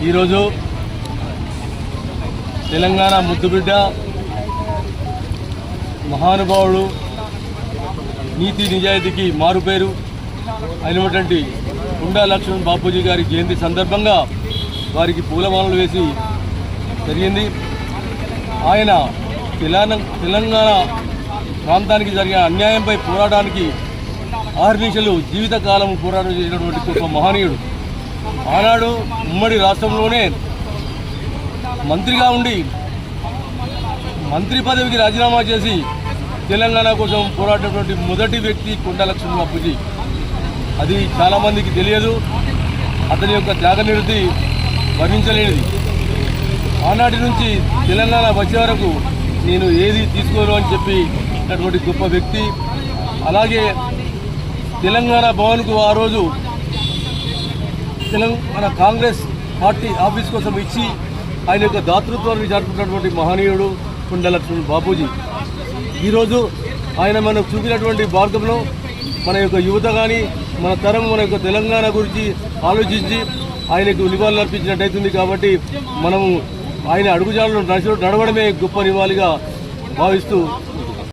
ఈరోజు తెలంగాణ ముద్దుబిడ్డ మహానుభావుడు నీతి నిజాయితీకి మారుపేరు అయినటువంటి కుండా లక్ష్మణ్ బాపూజీ గారి జయంతి సందర్భంగా వారికి పూలమాలలు వేసి జరిగింది. ఆయన తెలంగాణ ప్రాంతానికి జరిగిన అన్యాయంపై పోరాటానికి ఆర్నిశలు జీవితకాలం పోరాటం చేసినటువంటి గొప్ప మహనీయుడు. ఆనాడు ఉమ్మడి రాష్ట్రంలోనే మంత్రిగా ఉండి మంత్రి పదవికి రాజీనామా చేసి తెలంగాణ కోసం పోరాడినటువంటి మొదటి వ్యక్తి కుండా లక్ష్మణ్ బాపూజీ. అది చాలామందికి తెలియదు. అతని యొక్క త్యాగనిరతి వర్ణించలేనిది. ఆనాటి నుంచి తెలంగాణ వచ్చే వరకు నేను ఏది తీసుకోను అని చెప్పి అటువంటి గొప్ప వ్యక్తి. అలాగే తెలంగాణ భవన్కు ఆ రోజు తెలంగాణ కాంగ్రెస్ పార్టీ ఆఫీస్ కోసం ఇచ్చి ఆయన యొక్క దాతృత్వాన్ని జరుపుకున్నటువంటి మహనీయుడు కుండా లక్ష్మణ్ బాపూజీ. ఈరోజు ఆయన మనకు చూపినటువంటి మార్గంలో మన యొక్క యువత కానీ మన తరం మన యొక్క తెలంగాణ గురించి ఆలోచించి ఆయనకు నివాళులు అర్పించినట్టయితుంది. కాబట్టి మనము ఆయన అడుగుజాడలో నడవడమే గొప్ప నివాళిగా భావిస్తూ